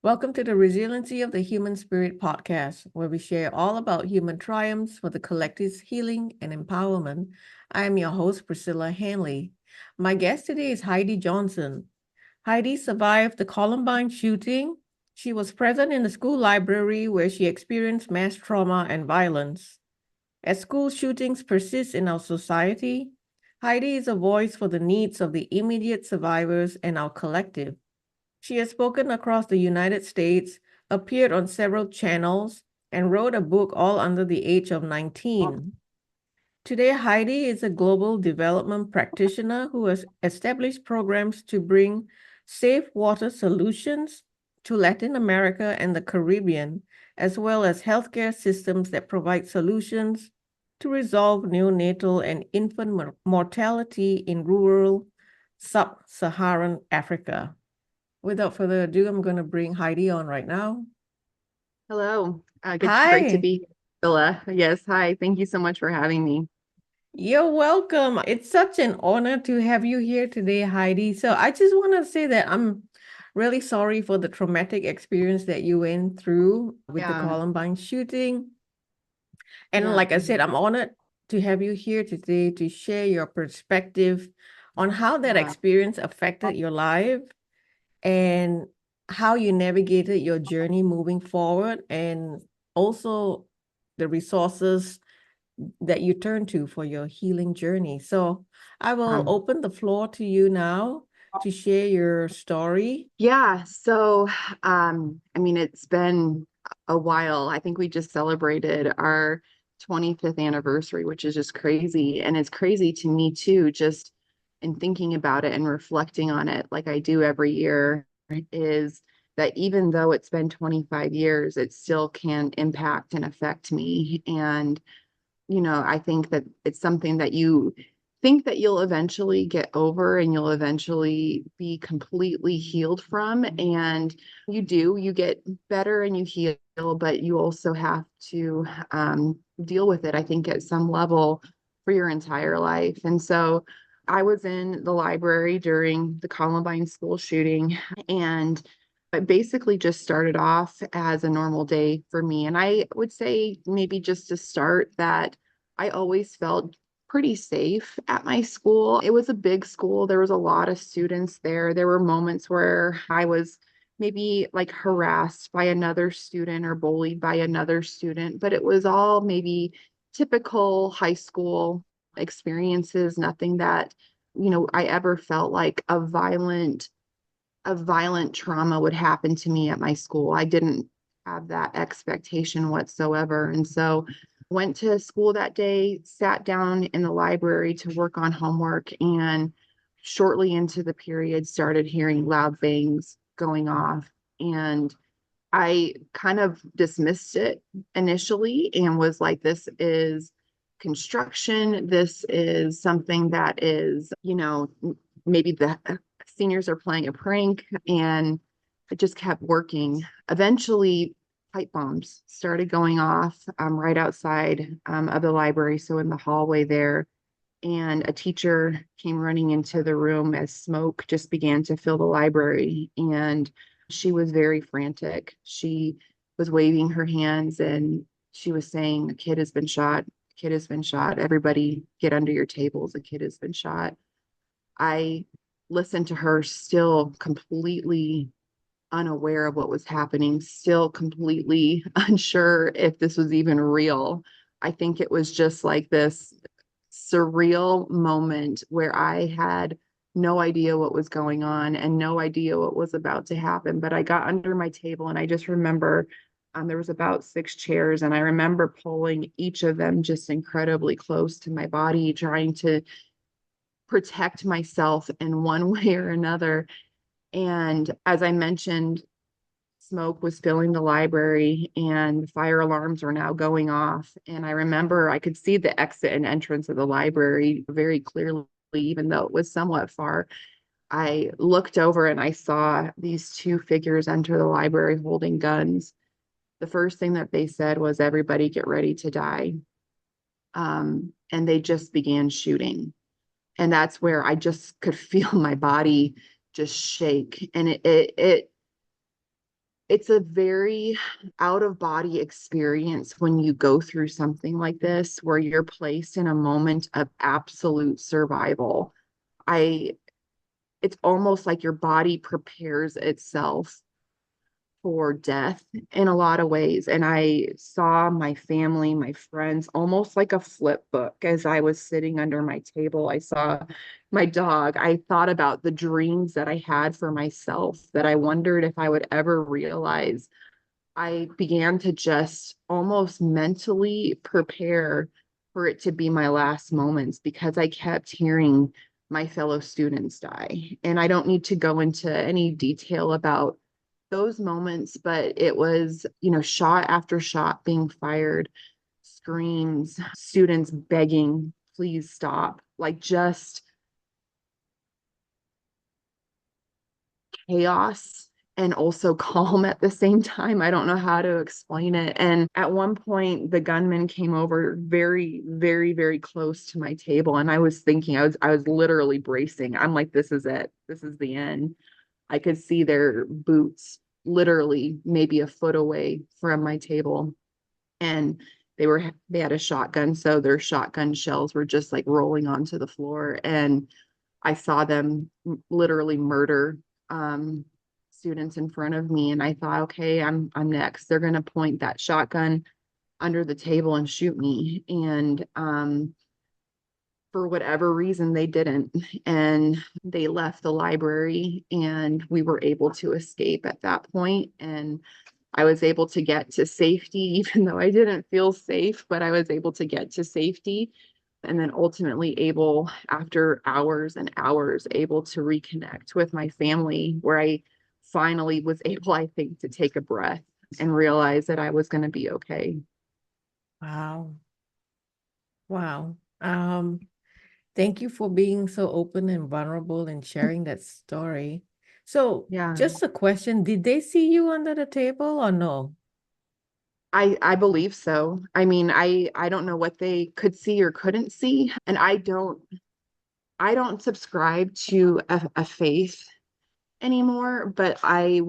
Welcome to the Resiliency of the Human Spirit podcast, where we share all about human triumphs for the collective's healing and empowerment. I am your host, Priscilla Hanley. My guest today is Heidi Johnson. Heidi survived the Columbine shooting. She was present in the school library where she experienced mass trauma and violence. As school shootings persist in our society, Heidi is a voice for the needs of the immediate survivors and our collective. She has spoken across the United States, appeared on several channels, and wrote a book all under the age of 19. Today, Heidi is a global development practitioner who has established programs to bring safe water solutions to Latin America and the Caribbean, as well as healthcare systems that provide solutions to resolve neonatal and infant mortality in rural sub-Saharan Africa. Without further ado, I'm going to bring Heidi on right now. Hello. Great to Hi, be here, Priscilla. Yes, hi. Thank you so much for having me. you're welcome. It's such an honor to have you here today, Heidi. So I just want to say that I'm really sorry for the traumatic experience that you went through with the Yeah, Columbine shooting. And yeah, like I said, I'm honored to have you here today to share your perspective on how that yeah. experience affected your life and how you navigated your journey moving forward, and also the resources that you turn to for your healing journey. So I will Um, open the floor to you now to share your story. yeah. So, it's been a while. I think we just celebrated our 25th anniversary, which is just crazy. And it's crazy to me too, just in thinking about it and reflecting on it like I do every year, is that even though it's been 25 years, it still can impact and affect me. And I think that it's something that you think that you'll eventually get over and you'll eventually be completely healed from. And you get better and you heal, but you also have to deal with it, I think, at some level for your entire life. And so I was in the library during the Columbine school shooting, and it basically just started off as a normal day for me. And I would say, maybe just to start, that I always felt pretty safe at my school. It was a big school. There was a lot of students there. There were moments where I was maybe like harassed by another student or bullied by another student, but it was all maybe typical high school experiences, nothing that, I ever felt like a violent trauma would happen to me at my school. I didn't have that expectation whatsoever. And so went to school that day, sat down in the library to work on homework, and shortly into the period started hearing loud bangs going off. And I kind of dismissed it initially and was like, this is construction. This is something that is, maybe the seniors are playing a prank. And it just kept working. Eventually, pipe bombs started going off right outside of the library. So in the hallway there, and a teacher came running into the room as smoke just began to fill the library. And she was very frantic. She was waving her hands and she was saying, "A kid has been shot. A kid has been shot. Everybody get under your tables. A kid has been shot." I listened to her, still completely unaware of what was happening, still completely unsure if this was even real. I think it was just like this surreal moment where I had no idea what was going on and no idea what was about to happen. But I got under my table and I just remember there was about 6 chairs, and I remember pulling each of them just incredibly close to my body, trying to protect myself in one way or another. And as I mentioned, smoke was filling the library and fire alarms were now going off. And I remember I could see the exit and entrance of the library very clearly, even though it was somewhat far. I looked over and I saw these two figures enter the library holding guns. The first thing that they said was, "Everybody get ready to die." And they just began shooting. And that's where I just could feel my body just shake. And it It's a very out of body experience when you go through something like this, where you're placed in a moment of absolute survival. I, it's almost like your body prepares itself for death in a lot of ways. And I saw my family, my friends, almost like a flip book as I was sitting under my table. I saw my dog. I thought about the dreams that I had for myself that I wondered if I would ever realize. I began to just almost mentally prepare for it to be my last moments because I kept hearing my fellow students die. And I don't need to go into any detail about those moments, but it was, shot after shot being fired, screams, students begging, please stop, like just chaos and also calm at the same time. I don't know how to explain it. And at one point, the gunman came over very, very, very close to my table. And I was thinking, I was literally bracing. I'm like, this is it. This is the end. I could see their boots literally maybe a foot away from my table. And they had a shotgun. So their shotgun shells were just like rolling onto the floor. And I saw them literally murder um, students in front of me, and I thought, okay, I'm next. They're going to point that shotgun under the table and shoot me. And for whatever reason, they didn't, and they left the library, and we were able to escape at that point. And I was able to get to safety, even though I didn't feel safe, but I was able to get to safety and then ultimately able, after hours and hours, able to reconnect with my family, where I finally was able, I think, to take a breath and realize that I was going to be okay. Wow. Wow. Thank you for being so open and vulnerable and sharing that story. So, Yeah, just a question, did they see you under the table or no? I believe so. I mean, I don't know what they could see or couldn't see, and I don't subscribe to a faith anymore, but I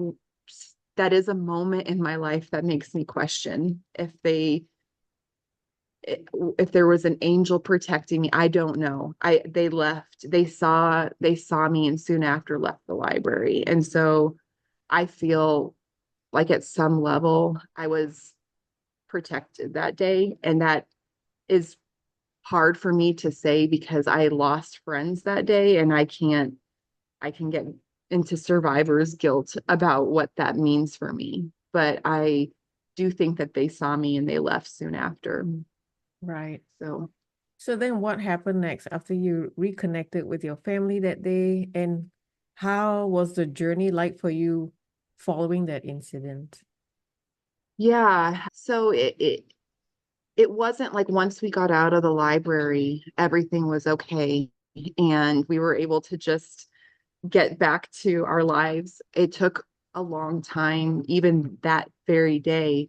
that is a moment in my life that makes me question if there was an angel protecting me. I don't know. They left. They saw me and soon after left the library. And so I feel like at some level I was protected that day, and that is hard for me to say because I lost friends that day, and I can get into survivor's guilt about what that means for me. But I do think that they saw me and they left soon after. Right. So, So then what happened next after you reconnected with your family that day? And how was the journey like for you following that incident? yeah. So it wasn't like once we got out of the library, everything was okay. And we were able to just get back to our lives. It took a long time, even that very day,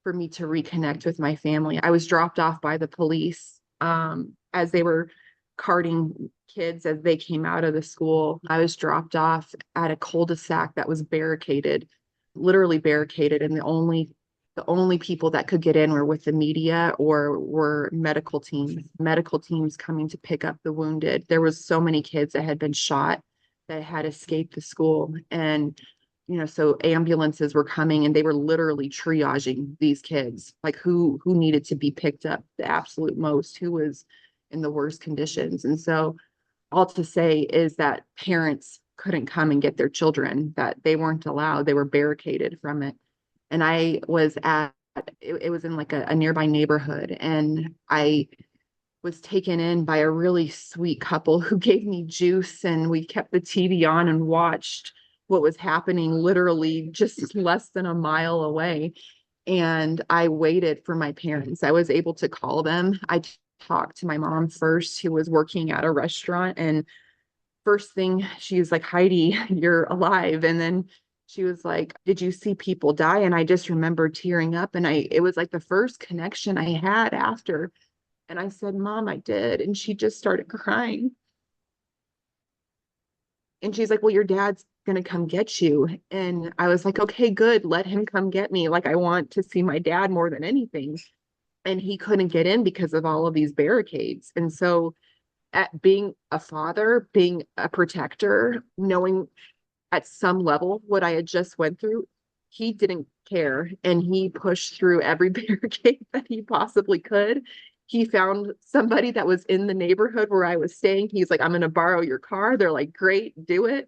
for me to reconnect with my family. I was dropped off by the police as they were carting kids as they came out of the school. I was dropped off at a cul-de-sac that was barricaded, literally barricaded, and the only people that could get in were with the media or were medical teams coming to pick up the wounded. There was so many kids that had been shot that had escaped the school. And so ambulances were coming and they were literally triaging these kids, like who needed to be picked up the absolute most, who was in the worst conditions. And so all to say is that parents couldn't come and get their children, that they weren't allowed, they were barricaded from it. And I was it was in like a nearby neighborhood, and I was taken in by a really sweet couple who gave me juice, and we kept the TV on and watched what was happening literally just less than a mile away. And I waited for my parents. I was able to call them. I talked to my mom first, who was working at a restaurant. And first thing, she was like, Heidi, you're alive. And then she was like, did you see people die? And I just remember tearing up. And it was like the first connection I had after. And I said, Mom, I did. And she just started crying. And she's like, well, your dad's going to come get you. And I was like, okay, good. Let him come get me. Like, I want to see my dad more than anything. And he couldn't get in because of all of these barricades. And so, at being a father, being a protector, knowing at some level what I had just went through, he didn't care. And he pushed through every barricade that he possibly could. He found somebody that was in the neighborhood where I was staying. He's like, I'm going to borrow your car. They're like, great, do it.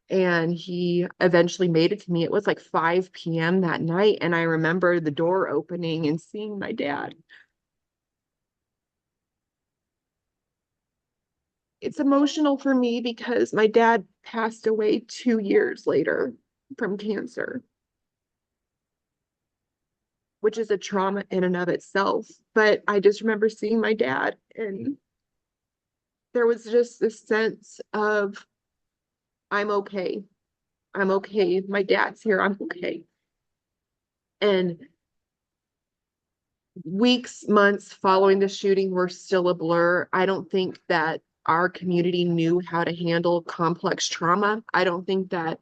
And he eventually made it to me. It was like 5 p.m. that night. And I remember the door opening and seeing my dad. It's emotional for me because my dad passed away 2 years later from cancer, which is a trauma in and of itself. But I just remember seeing my dad, and there was just this sense of, I'm okay. I'm okay. My dad's here. I'm okay. And weeks, months following the shooting were still a blur. I don't think that our community knew how to handle complex trauma. I don't think that,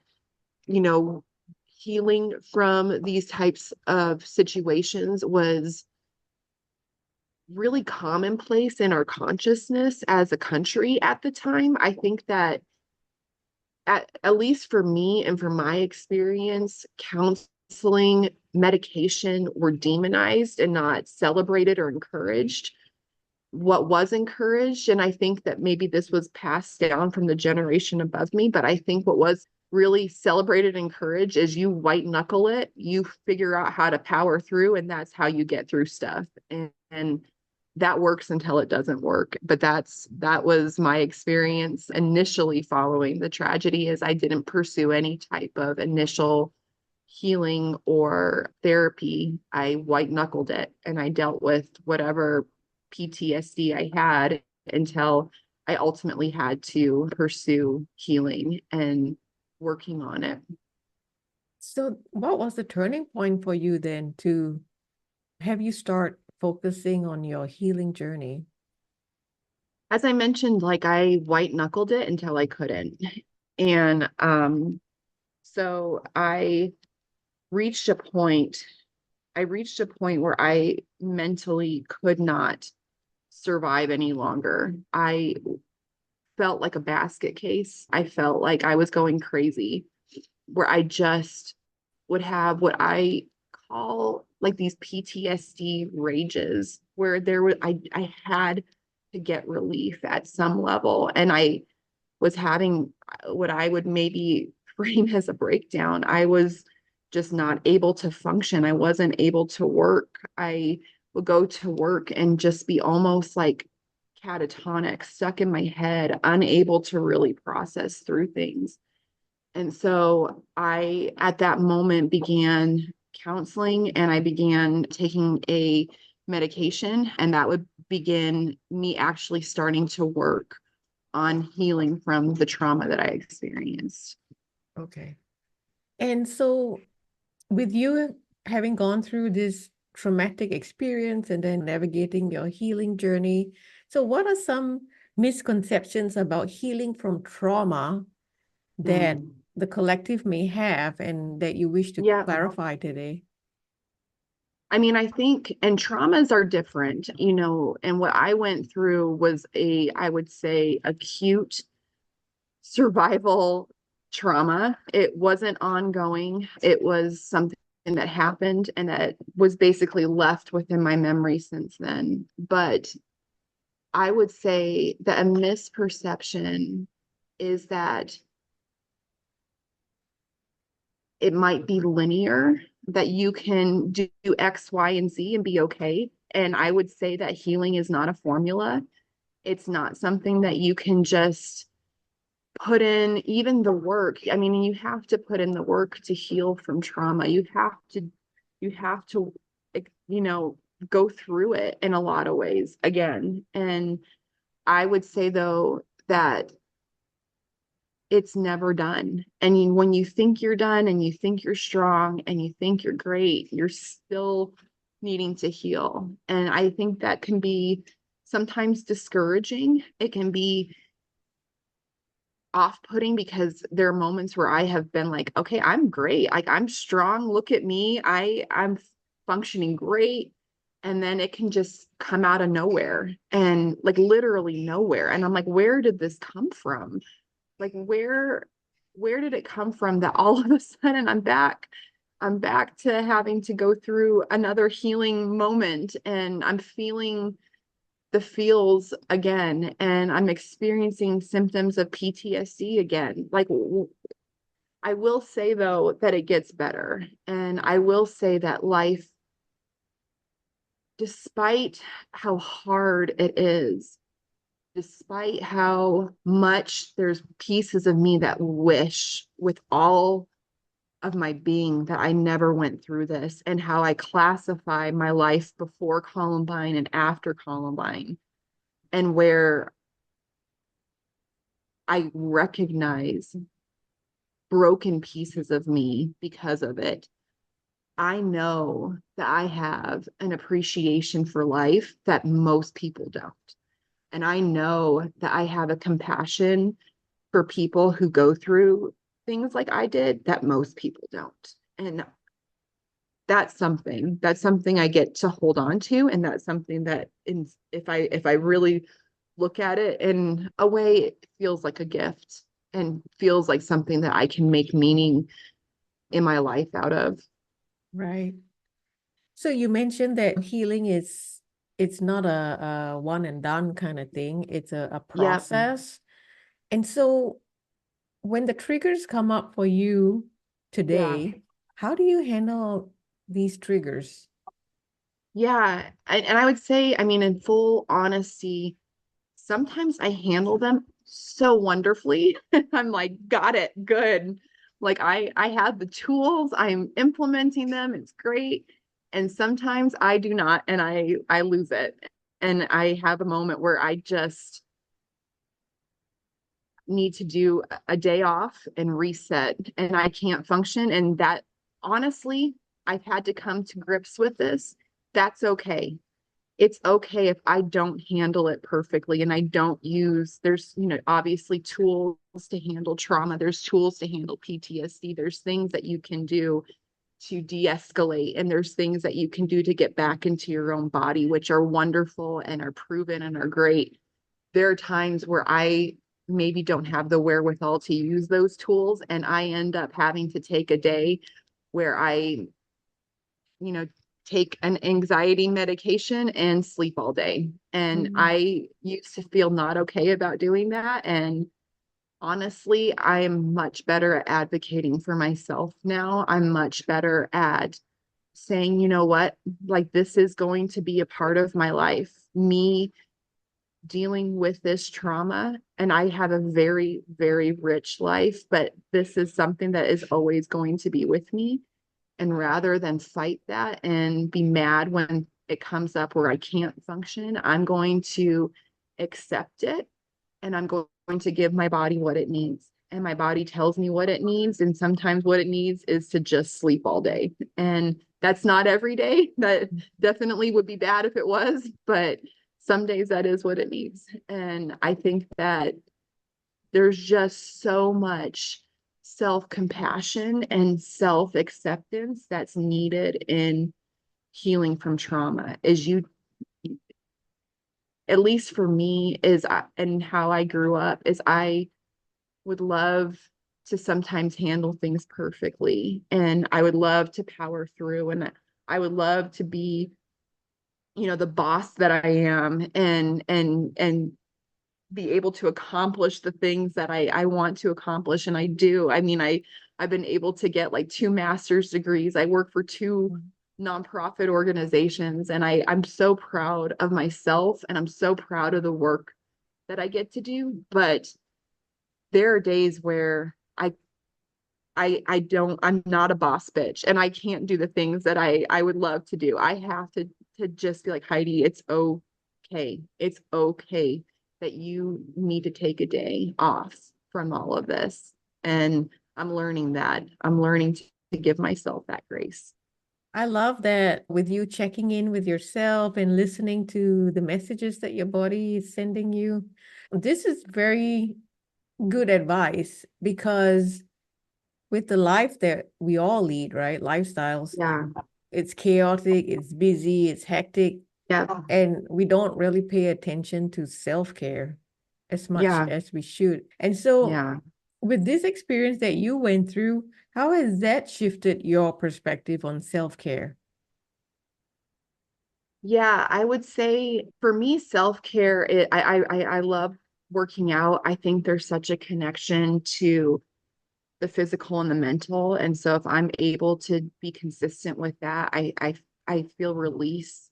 you know, healing from these types of situations was really commonplace in our consciousness as a country at the time. I think that at least for me and from my experience, counseling, medication were demonized and not celebrated or encouraged. What was encouraged, and I think that maybe this was passed down from the generation above me, but I think what was really celebrated and encouraged is you white knuckle it, you figure out how to power through, and that's how you get through stuff. And that works until it doesn't work. But that was my experience initially following the tragedy, is I didn't pursue any type of initial healing or therapy. I white knuckled it and I dealt with whatever PTSD I had until I ultimately had to pursue healing and working on it. So, what was the turning point for you then to have you start focusing on your healing journey? As I mentioned, like, I white knuckled it until I couldn't. And so reached a point, I reached a point where I mentally could not survive any longer. I felt like a basket case. I felt like I was going crazy, where I just would have what I call like these PTSD rages, where I had to get relief at some level. And I was having what I would maybe frame as a breakdown. I was just not able to function. I wasn't able to work. I would go to work and just be almost like catatonic, stuck in my head, unable to really process through things. And so I, at that moment, began counseling and I began taking a medication, and that would begin me actually starting to work on healing from the trauma that I experienced. Okay. And so, with you having gone through this traumatic experience and then navigating your healing journey, so what are some misconceptions about healing from trauma that Mm. the collective may have and that you wish to Yeah. clarify today? I mean, I think, and traumas are different, and what I went through was I would say, acute survival trauma. It wasn't ongoing. It was something that happened and that was basically left within my memory since then. But I would say that a misperception is that it might be linear, that you can do X, Y, and Z and be okay. And I would say that healing is not a formula. It's not something that you can just put in even the work. I mean, you have to put in the work to heal from trauma. You have to, go through it in a lot of ways again. And I would say though that it's never done. And when you think you're done and you think you're strong and you think you're great, you're still needing to heal. And I think that can be sometimes discouraging. It can be off-putting because there are moments where I have been like, okay, I'm great. Like I'm strong. Look at me. I'm functioning great. And then it can just come out of nowhere and like literally nowhere. And I'm like, where did this come from? Like where did it come from that all of a sudden I'm back to having to go through another healing moment and I'm feeling the feels again and I'm experiencing symptoms of PTSD again. Like I will say though that it gets better. And I will say that life, despite how hard it is, despite how much there's pieces of me that wish with all of my being that I never went through this, and how I classify my life before Columbine and after Columbine, and where I recognize broken pieces of me because of it. I know that I have an appreciation for life that most people don't. And I know that I have a compassion for people who go through things like I did that most people don't. And that's something I get to hold on to. And that's something that if I really look at it in a way, it feels like a gift and feels like something that I can make meaning in my life out of. Right. So you mentioned that healing is it's not a one and done kind of thing. It's a Yep. process. And so when the triggers come up for you Yeah. today, how do you handle these triggers? Yeah. And I would say, I mean, in full honesty, sometimes I handle them so wonderfully. I'm like, got it, good. Like I have the tools, I'm implementing them, it's great. And sometimes I do not, and I lose it. And I have a moment where I just need to do a day off and reset, and I can't function. And that honestly, I've had to come to grips with this. That's okay. It's okay if I don't handle it perfectly and I don't use, there's, obviously tools to handle trauma. There's tools to handle PTSD. There's things that you can do to de-escalate. And there's things that you can do to get back into your own body, which are wonderful and are proven and are great. There are times where I maybe don't have the wherewithal to use those tools. And I end up having to take a day where I you know, take an anxiety medication and sleep all day. And Mm. I used to feel not okay about doing that. And honestly, I am much better at advocating for myself now. I'm much better at saying, you know what, like this is going to be a part of my life. Me dealing with this trauma, and I have a very, very rich life, but this is something that is always going to be with me. And rather than fight that and be mad when it comes up where I can't function, I'm going to accept it and I'm going to give my body what it needs. And my body tells me what it needs. And sometimes what it needs is to just sleep all day. And that's not every day. That definitely would be bad if it was, but some days that is what it needs. And I think that there's just so much self-compassion and self-acceptance that's needed in healing from trauma. Is you, at least for me, and how I grew up, is I would love to sometimes handle things perfectly, and I would love to power through, and I would love to be, the boss that I am, and be able to accomplish the things that I want to accomplish. And I do. I mean, I've been able to get like 2 master's degrees. I work for 2 nonprofit organizations, and I'm so proud of myself and I'm so proud of the work that I get to do. But there are days where I'm not a boss bitch and I can't do the things that I would love to do. I have to just be like, Heidi, it's okay. It's okay that you need to take a day off from all of this. And I'm learning that. I'm learning to give myself that grace. I love that with you checking in with yourself and listening to the messages that your body is sending you. This is very good advice because with the life that we all lead, right? Lifestyles, Yeah. it's chaotic, it's busy, it's hectic, Yeah. and we don't really pay attention to self-care as much Yeah. as we should. And so, Yeah. with this experience that you went through, how has that shifted your perspective on self-care? Yeah, I would say for me, self-care, I love working out. I think there's such a connection to the physical and the mental. And so if I'm able to be consistent with that, I feel release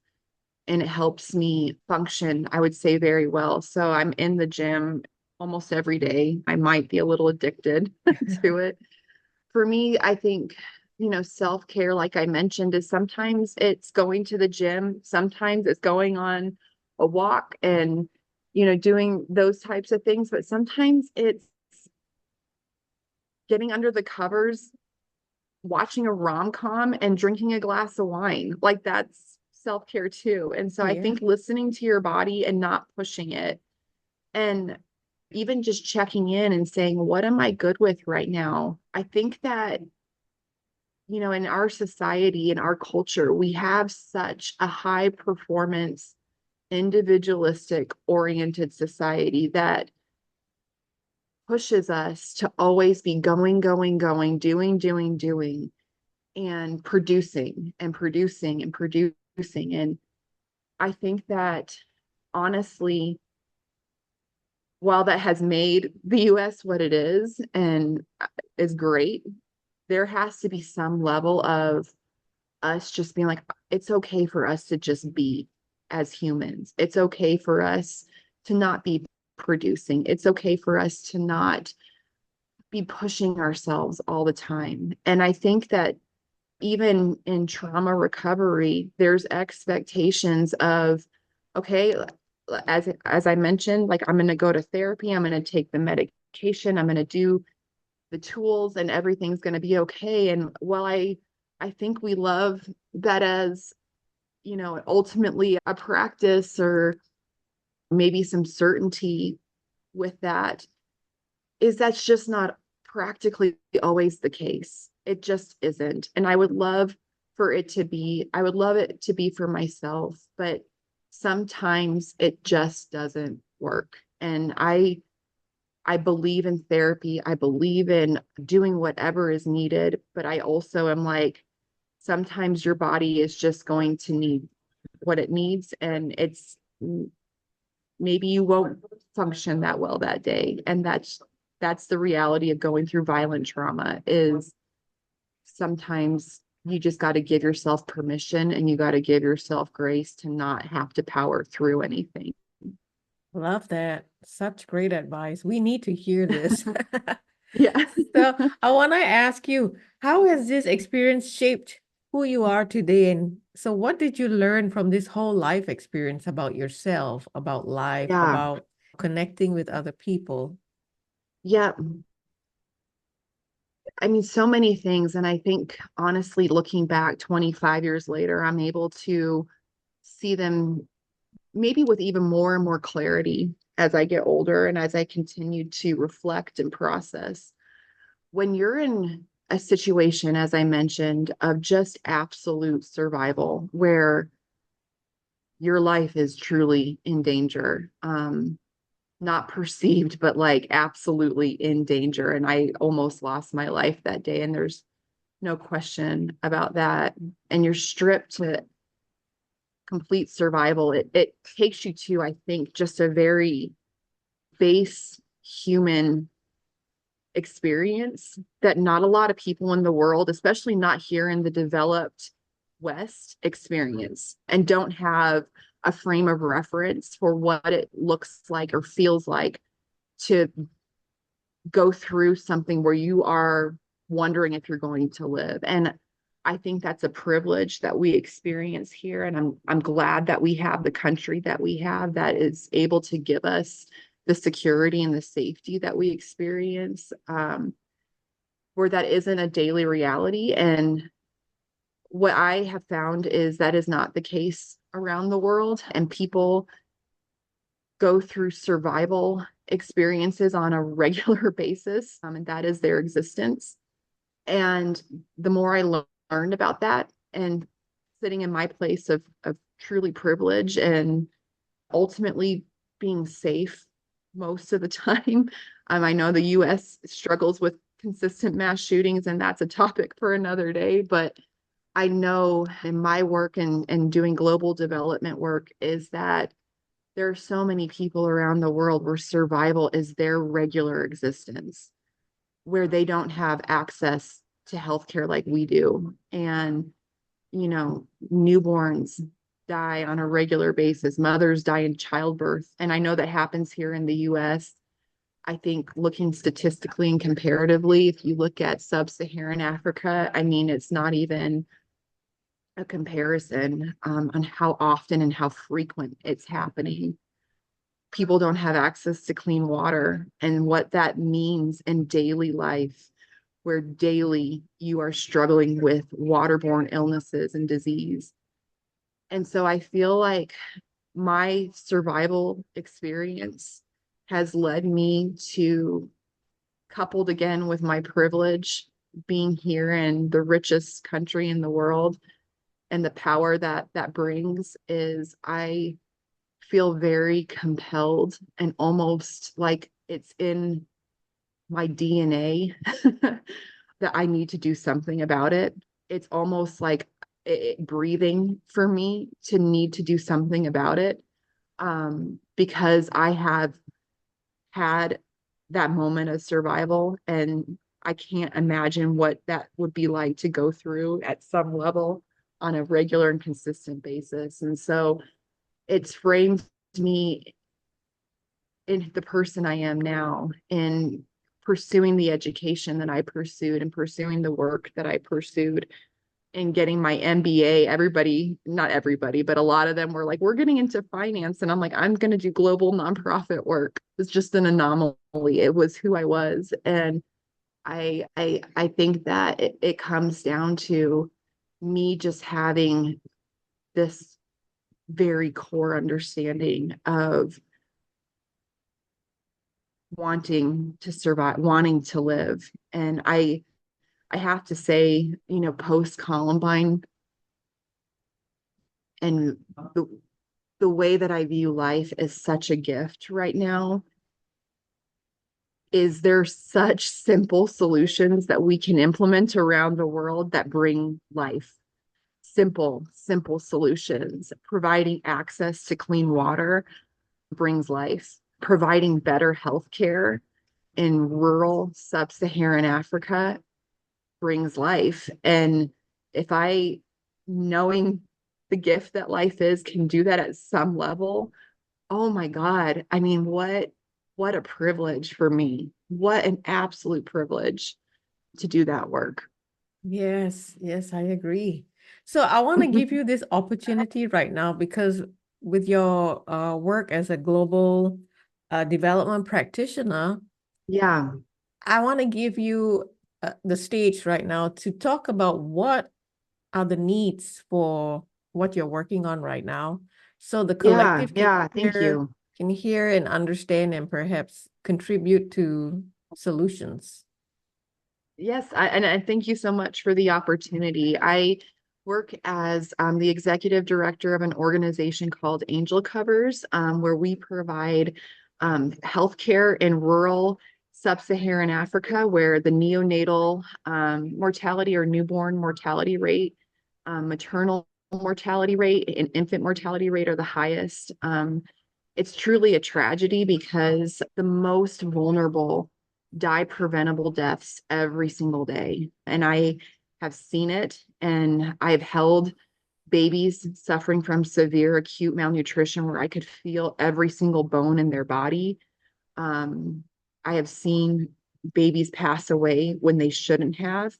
and it helps me function, I would say, very well. So I'm in the gym almost every day. I might be a little addicted to it. For me, I think, self-care, like I mentioned, is sometimes it's going to the gym, sometimes it's going on a walk and, doing those types of things, but sometimes it's getting under the covers, watching a rom-com and drinking a glass of wine. Like that's self-care too. And so I Yeah. think listening to your body and not pushing it and even just checking in and saying, what am I good with right now? I think that in our society, in our culture, we have such a high performance, individualistic oriented society that pushes us to always be going, going, going, doing, and producing and producing and producing. And I think that honestly, while that has made the US what it is and is great, there has to be some level of us just being like, it's okay for us to just be as humans. It's okay for us to not be producing. It's okay for us to not be pushing ourselves all the time. And I think that even in trauma recovery, there's expectations of, okay, as I mentioned, like I'm going to go to therapy, I'm going to take the medication, I'm going to do the tools and everything's going to be okay. And while I think we love that as, ultimately a practice or maybe some certainty with that, is that's just not practically always the case. It just isn't. And I would love I would love it to be for myself, but sometimes it just doesn't work. And I believe in therapy. I believe in doing whatever is needed, but I also am like, sometimes your body is just going to need what it needs, and it's maybe you won't function that well that day. And that's the reality of going through violent trauma is sometimes you just got to give yourself permission and you got to give yourself grace to not have to power through anything. Love that. Such great advice. We need to hear this. Yeah. So I want to ask you, how has this experience shaped who you are today? And so what did you learn from this whole life experience about yourself, about life, Yeah. about connecting with other people? Yeah. I mean, so many things. And I think honestly, looking back 25 years later, I'm able to see them maybe with even more and more clarity as I get older and as I continue to reflect and process. When you're in a situation, as I mentioned, of just absolute survival, where your life is truly in danger, not perceived, but like absolutely in danger. And I almost lost my life that day. And there's no question about that. And you're stripped to complete survival. It takes you to, I think, just a very base human experience that not a lot of people in the world, especially not here in the developed West, experience and don't have a frame of reference for what it looks like or feels like to go through something where you are wondering if you're going to live. And I think that's a privilege that we experience here. And I'm glad that we have the country that we have that is able to give us the security and the safety that we experience, where that isn't a daily reality. And what I have found is that is not the case around the world. And people go through survival experiences on a regular basis, and that is their existence. And the more I learned about that and sitting in my place of truly privilege and ultimately being safe most of the time. I know the US struggles with consistent mass shootings, and that's a topic for another day. But I know in my work and doing global development work is that there are so many people around the world where survival is their regular existence, where they don't have access to healthcare like we do. And, newborns die on a regular basis, mothers die in childbirth. And I know that happens here in the US. I think looking statistically and comparatively, if you look at sub-Saharan Africa, I mean, it's not even a comparison on how often and how frequent it's happening. People don't have access to clean water and what that means in daily life, where daily you are struggling with waterborne illnesses and disease. And so I feel like my survival experience has led me to, coupled again with my privilege, being here in the richest country in the world and the power that that brings, is I feel very compelled and almost like it's in my DNA that I need to do something about it. It's almost like breathing for me to need to do something about it, because I have had that moment of survival, and I can't imagine what that would be like to go through at some level on a regular and consistent basis. And so it's framed me in the person I am now, in pursuing the education that I pursued and pursuing the work that I pursued and getting my MBA. Everybody, not everybody, but a lot of them were like, we're getting into finance. And I'm like, I'm going to do global nonprofit work. It's just an anomaly. It was who I was. And I think that it comes down to me just having this very core understanding of wanting to survive, wanting to live. And I have to say, post Columbine and the way that I view life is such a gift right now. Is there such simple solutions that we can implement around the world that bring life? Simple solutions. Providing access to clean water brings life. Providing better healthcare in rural sub-Saharan Africa brings life. And if I, knowing the gift that life is, can do that at some level, oh my God. I mean, what a privilege for me. What an absolute privilege to do that work. Yes, I agree. So I want to give you this opportunity right now because with your work as a global development practitioner, Yeah. I want to give you the stage right now to talk about what are the needs for what you're working on right now. So the Yeah. collective Yeah. Thank you. can hear and understand and perhaps contribute to solutions. Yes, and I thank you so much for the opportunity. I work as the executive director of an organization called Angel Covers, where we provide healthcare in rural sub-Saharan Africa, where the neonatal mortality or newborn mortality rate, maternal mortality rate, and infant mortality rate are the highest. It's truly a tragedy because the most vulnerable die preventable deaths every single day. And I have seen it, and I've held babies suffering from severe acute malnutrition where I could feel every single bone in their body. I have seen babies pass away when they shouldn't have.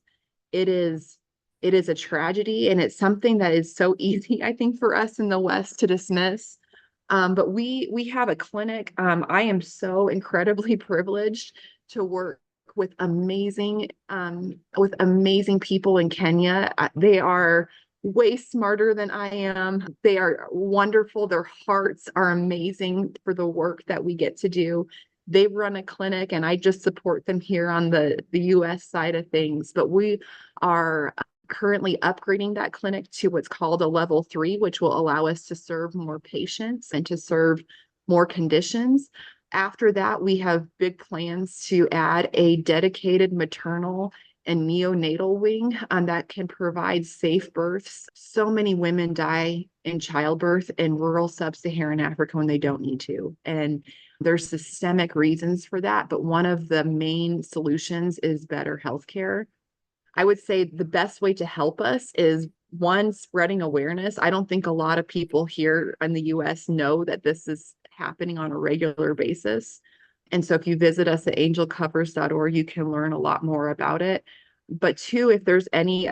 It is it is a tragedy, and it's something that is so easy, I think, for us in the West to dismiss. But we have a clinic. I am so incredibly privileged to work with amazing people in Kenya. They are way smarter than I am. They are wonderful. Their hearts are amazing for the work that we get to do. they run a clinic and I just support them here on the US side of things. But we are currently upgrading that clinic to what's called a level 3, which will allow us to serve more patients and to serve more conditions. After that, we have big plans to add a dedicated maternal and neonatal wing that can provide safe births. So many women die in childbirth in rural sub-Saharan Africa when they don't need to. And there's systemic reasons for that, but one of the main solutions is better healthcare. I would say the best way to help us is one, spreading awareness. I don't think a lot of people here in the US know that this is happening on a regular basis. And so if you visit us at angelcovers.org, you can learn a lot more about it. But two, if there's any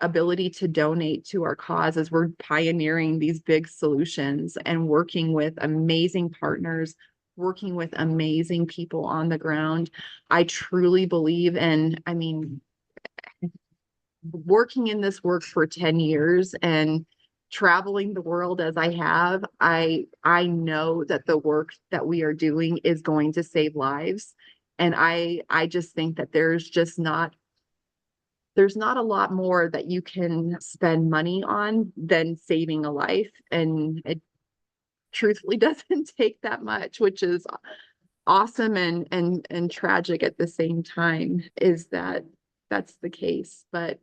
ability to donate to our cause, as we're pioneering these big solutions and working with amazing partners, working with amazing people on the ground. I truly believe, and I mean, working in this work for 10 years and traveling the world as I have, I know that the work that we are doing is going to save lives. And I just think that there's not a lot more that you can spend money on than saving a life. And it truthfully doesn't take that much, which is awesome and tragic at the same time, is that that's the case. But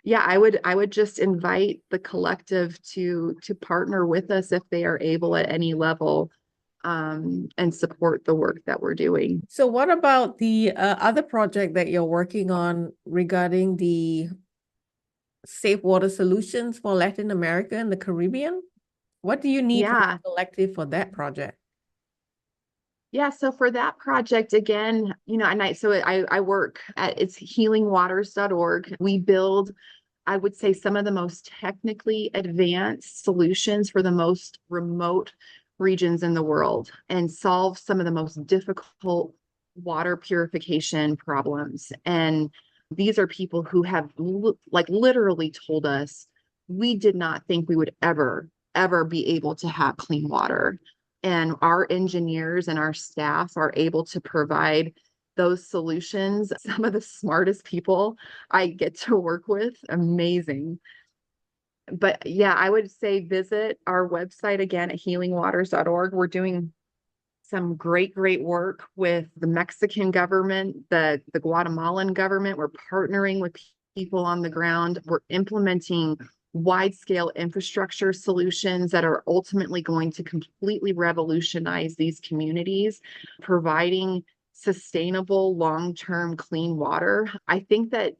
yeah, I would just invite the collective to partner with us if they are able at any level, and support the work that we're doing. So what about the other project that you're working on regarding the safe water solutions for Latin America and the Caribbean? What do you need from Yeah. the collective for that project? Yeah, so for that project, again, and I work at it's healingwaters.org. We build, I would say, some of the most technically advanced solutions for the most remote regions in the world and solve some of the most difficult water purification problems. And these are people who have literally told us, we did not think we would ever be able to have clean water. And our engineers and our staff are able to provide those solutions. Some of the smartest people I get to work with, amazing. But yeah, I would say visit our website again at healingwaters.org. We're doing some great work with the Mexican government, the Guatemalan government. We're partnering with people on the ground. We're implementing wide-scale infrastructure solutions that are ultimately going to completely revolutionize these communities, providing sustainable, long-term clean water. I think that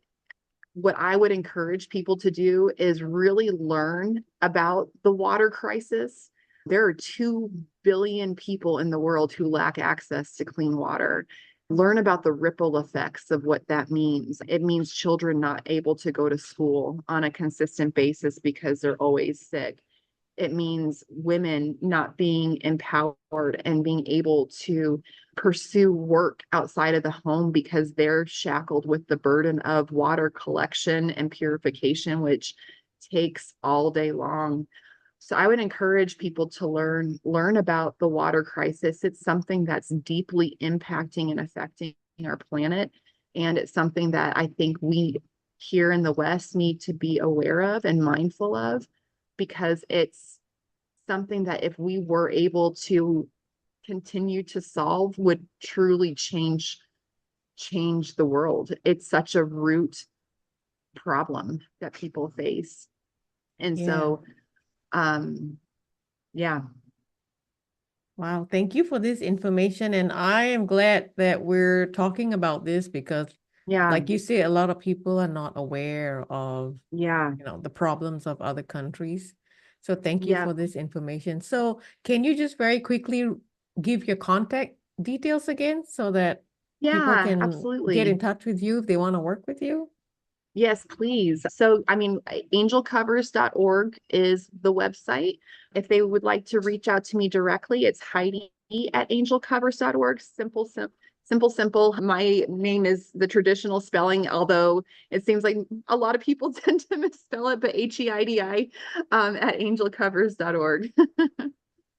what I would encourage people to do is really learn about the water crisis. There are 2 billion people in the world who lack access to clean water. Learn about the ripple effects of what that means. It means children not able to go to school on a consistent basis because they're always sick. It means women not being empowered and being able to pursue work outside of the home because they're shackled with the burden of water collection and purification, which takes all day long. So I would encourage people to learn about the water crisis. It's something that's deeply impacting and affecting our planet. And it's something that I think we here in the West need to be aware of and mindful of, because it's something that if we were able to continue to solve would truly change the world. It's such a root problem that people face. And Yeah. so yeah. Wow. Thank you for this information. And I am glad that we're talking about this because, Yeah. like you said, a lot of people are not aware of, Yeah. the problems of other countries. So thank you Yeah. for this information. So can you just very quickly give your contact details again so that people Yeah, can get in absolutely. touch with you if they want to work with you? Yes, please. So, I mean, angelcovers.org is the website. If they would like to reach out to me directly, it's Heidi at angelcovers.org. Simple. My name is the traditional spelling, although it seems like a lot of people tend to misspell it, but Heidi at angelcovers.org.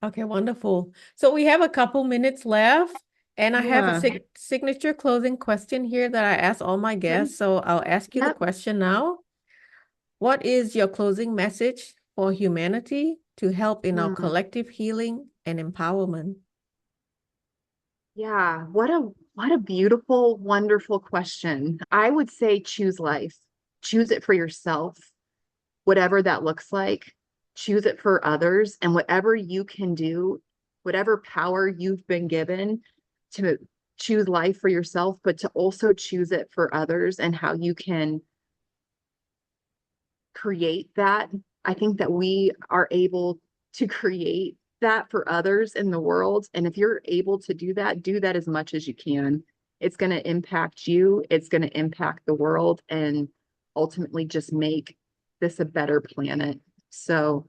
Okay, wonderful. So we have a couple minutes left. And I have a Yeah. signature closing question here that I ask all my Okay. guests. So I'll ask you the Yep. question now. What is your closing message for humanity to help in our Hmm. collective healing and empowerment? Yeah. What a beautiful, wonderful question. I would say choose life. Choose it for yourself, whatever that looks like. Choose it for others, and whatever you can do, whatever power you've been given to choose life for yourself, but to also choose it for others and how you can create that. I think that we are able to create that for others in the world. And if you're able to do that as much as you can. It's going to impact you, it's going to impact the world, and ultimately just make this a better planet. So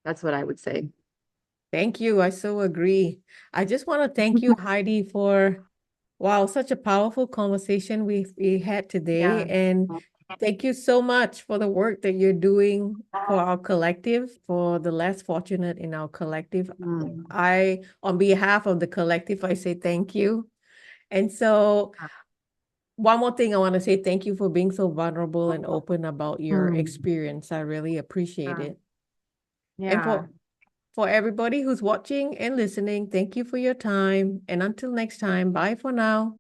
that's what I would say. Thank you. I so agree. I just want to thank you, Heidi, for wow, such a powerful conversation we had today. Yeah. And thank you so much for the work that you're doing for our collective, for the less fortunate in our collective. Mm. On behalf of the collective, I say thank you. And so, one more thing, I want to say thank you for being so vulnerable and open about your Mm. experience. I really appreciate Yeah. it. And Yeah. for everybody who's watching and listening, thank you for your time. And until next time, bye for now.